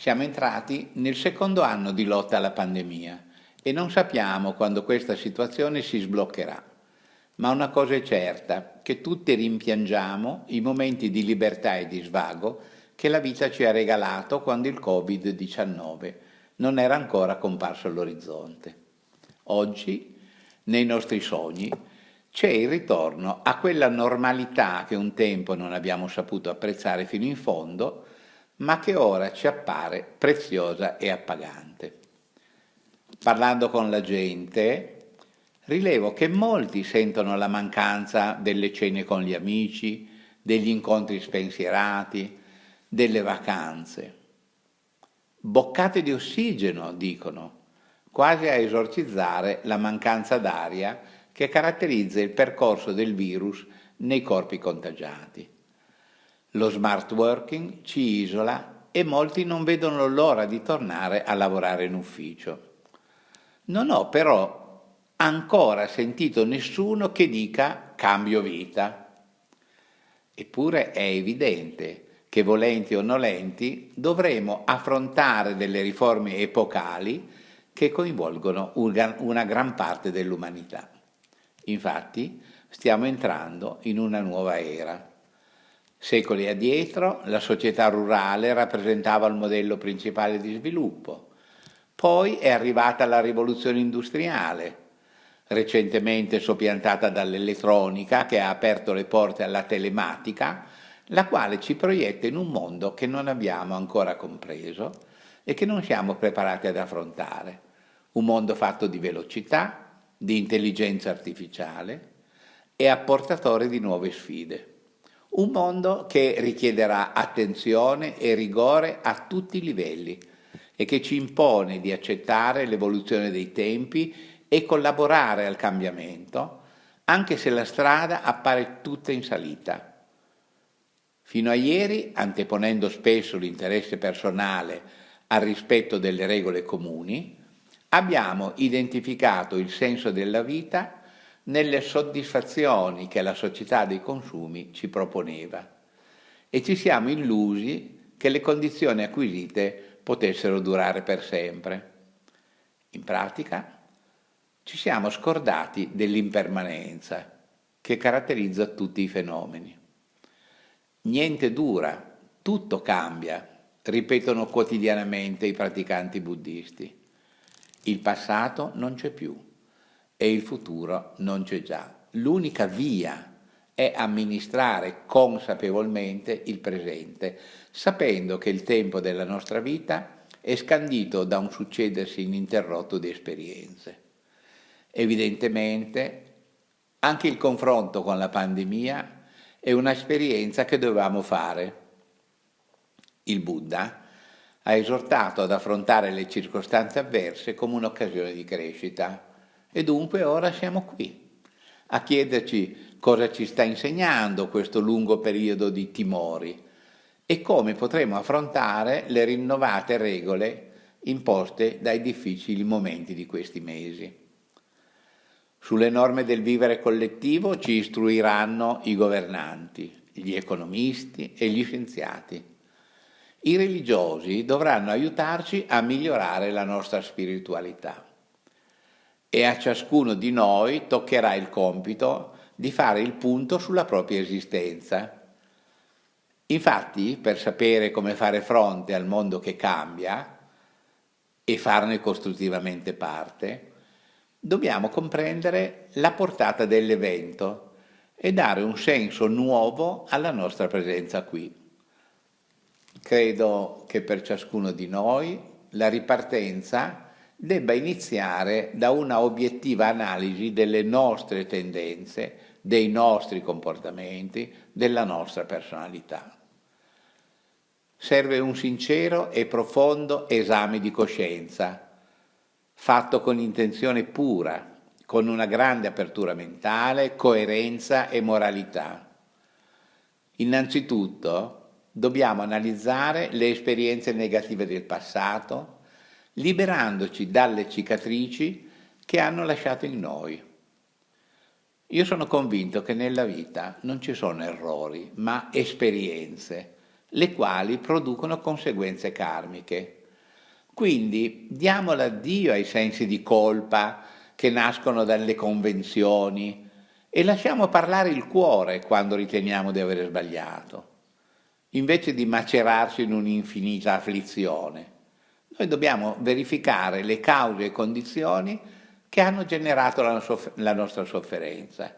Siamo entrati nel secondo anno di lotta alla pandemia e non sappiamo quando questa situazione si sbloccherà. Ma una cosa è certa, che tutti rimpiangiamo i momenti di libertà e di svago che la vita ci ha regalato quando il Covid-19 non era ancora comparso all'orizzonte. Oggi, nei nostri sogni, c'è il ritorno a quella normalità che un tempo non abbiamo saputo apprezzare fino in fondo, ma che ora ci appare preziosa e appagante. Parlando con la gente, rilevo che molti sentono la mancanza delle cene con gli amici, degli incontri spensierati, delle vacanze. Boccate di ossigeno, dicono, quasi a esorcizzare la mancanza d'aria che caratterizza il percorso del virus nei corpi contagiati. Lo smart working ci isola e molti non vedono l'ora di tornare a lavorare in ufficio. Non ho però ancora sentito nessuno che dica cambio vita. Eppure è evidente che volenti o nolenti dovremo affrontare delle riforme epocali che coinvolgono una gran parte dell'umanità. Infatti stiamo entrando in una nuova era. Secoli addietro la società rurale rappresentava il modello principale di sviluppo. Poi è arrivata la rivoluzione industriale, recentemente soppiantata dall'elettronica che ha aperto le porte alla telematica, la quale ci proietta in un mondo che non abbiamo ancora compreso e che non siamo preparati ad affrontare. Un mondo fatto di velocità, di intelligenza artificiale e apportatore di nuove sfide. Un mondo che richiederà attenzione e rigore a tutti i livelli e che ci impone di accettare l'evoluzione dei tempi e collaborare al cambiamento, anche se la strada appare tutta in salita. Fino a ieri, anteponendo spesso l'interesse personale al rispetto delle regole comuni, abbiamo identificato il senso della vita nelle soddisfazioni che la società dei consumi ci proponeva e ci siamo illusi che le condizioni acquisite potessero durare per sempre. In pratica ci siamo scordati dell'impermanenza che caratterizza tutti i fenomeni. Niente dura, tutto cambia, ripetono quotidianamente i praticanti buddisti. Il passato non c'è più e il futuro non c'è già. L'unica via è amministrare consapevolmente il presente, sapendo che il tempo della nostra vita è scandito da un succedersi ininterrotto di esperienze. Evidentemente, anche il confronto con la pandemia è un'esperienza che dovevamo fare. Il Buddha ha esortato ad affrontare le circostanze avverse come un'occasione di crescita e dunque ora siamo qui a chiederci cosa ci sta insegnando questo lungo periodo di timori e come potremo affrontare le rinnovate regole imposte dai difficili momenti di questi mesi. Sulle norme del vivere collettivo ci istruiranno i governanti, gli economisti e gli scienziati. I religiosi dovranno aiutarci a migliorare la nostra spiritualità e a ciascuno di noi toccherà il compito di fare il punto sulla propria esistenza. Infatti, per sapere come fare fronte al mondo che cambia e farne costruttivamente parte, dobbiamo comprendere la portata dell'evento e dare un senso nuovo alla nostra presenza qui. Credo che per ciascuno di noi la ripartenza debba iniziare da una obiettiva analisi delle nostre tendenze, dei nostri comportamenti, della nostra personalità. Serve un sincero e profondo esame di coscienza, fatto con intenzione pura, con una grande apertura mentale, coerenza e moralità. Innanzitutto dobbiamo analizzare le esperienze negative del passato, liberandoci dalle cicatrici che hanno lasciato in noi. Io sono convinto che nella vita non ci sono errori, ma esperienze, le quali producono conseguenze karmiche. Quindi diamo l'addio ai sensi di colpa che nascono dalle convenzioni e lasciamo parlare il cuore quando riteniamo di aver sbagliato, invece di macerarsi in un'infinita afflizione. Noi dobbiamo verificare le cause e condizioni che hanno generato la nostra sofferenza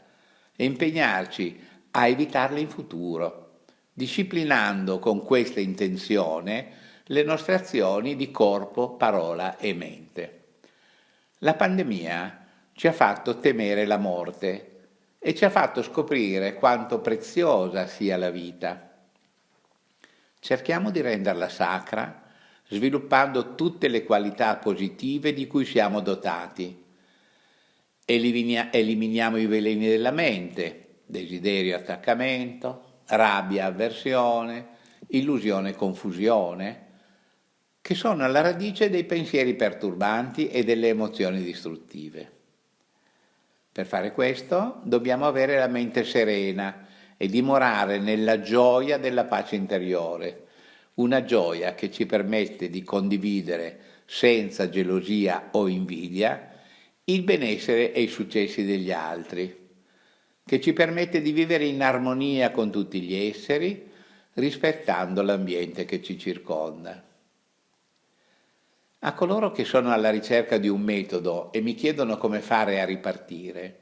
e impegnarci a evitarle in futuro, disciplinando con questa intenzione le nostre azioni di corpo, parola e mente. La pandemia ci ha fatto temere la morte e ci ha fatto scoprire quanto preziosa sia la vita. Cerchiamo di renderla sacra, sviluppando tutte le qualità positive di cui siamo dotati. Eliminiamo i veleni della mente, desiderio, attaccamento, rabbia, avversione, illusione, confusione, che sono alla radice dei pensieri perturbanti e delle emozioni distruttive. Per fare questo dobbiamo avere la mente serena e dimorare nella gioia della pace interiore, una gioia che ci permette di condividere senza gelosia o invidia il benessere e i successi degli altri, che ci permette di vivere in armonia con tutti gli esseri, rispettando l'ambiente che ci circonda. A coloro che sono alla ricerca di un metodo e mi chiedono come fare a ripartire,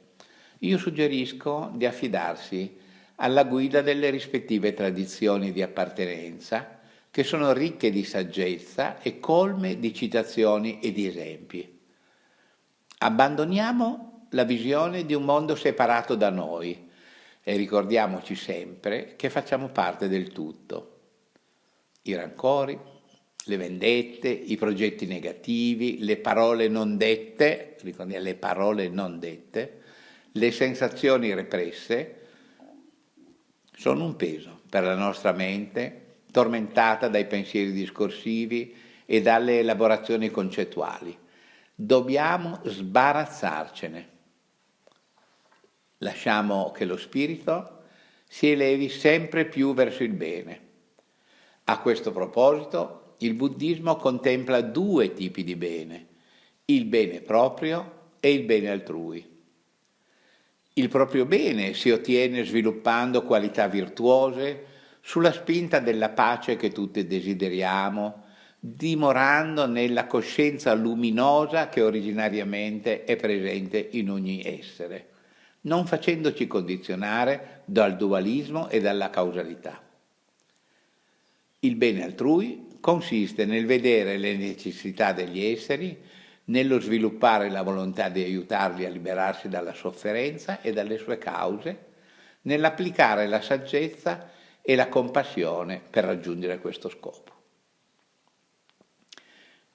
io suggerisco di affidarsi alla guida delle rispettive tradizioni di appartenenza, che sono ricche di saggezza e colme di citazioni e di esempi. Abbandoniamo la visione di un mondo separato da noi e ricordiamoci sempre che facciamo parte del tutto. I rancori, le vendette, i progetti negativi, le parole non dette, ricordiamo le parole non dette, le sensazioni represse, sono un peso per la nostra mente, tormentata dai pensieri discorsivi e dalle elaborazioni concettuali. Dobbiamo sbarazzarcene. Lasciamo che lo spirito si elevi sempre più verso il bene. A questo proposito, il buddismo contempla due tipi di bene, il bene proprio e il bene altrui. Il proprio bene si ottiene sviluppando qualità virtuose sulla spinta della pace che tutti desideriamo, dimorando nella coscienza luminosa che originariamente è presente in ogni essere, non facendoci condizionare dal dualismo e dalla causalità. Il bene altrui consiste nel vedere le necessità degli esseri, nello sviluppare la volontà di aiutarli a liberarsi dalla sofferenza e dalle sue cause, nell'applicare la saggezza e la compassione per raggiungere questo scopo.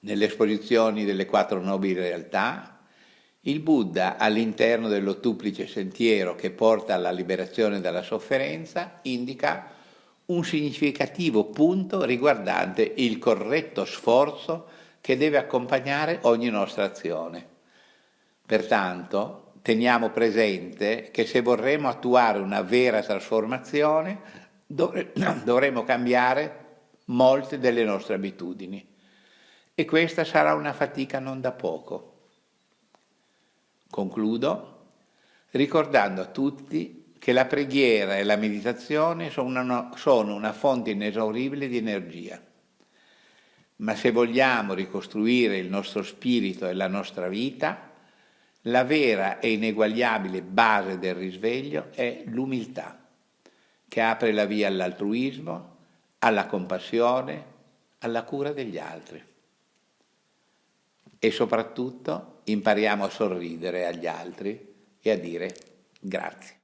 Nelle esposizioni delle quattro nobili realtà, il Buddha, all'interno dell'ottuplice sentiero che porta alla liberazione dalla sofferenza, indica un significativo punto riguardante il corretto sforzo che deve accompagnare ogni nostra azione. Pertanto, teniamo presente che se vorremmo attuare una vera trasformazione, dovremo cambiare molte delle nostre abitudini e questa sarà una fatica non da poco. Concludo ricordando a tutti che la preghiera e la meditazione sono una fonte inesauribile di energia. Ma se vogliamo ricostruire il nostro spirito e la nostra vita, la vera e ineguagliabile base del risveglio è l'umiltà, che apre la via all'altruismo, alla compassione, alla cura degli altri. E soprattutto impariamo a sorridere agli altri e a dire grazie.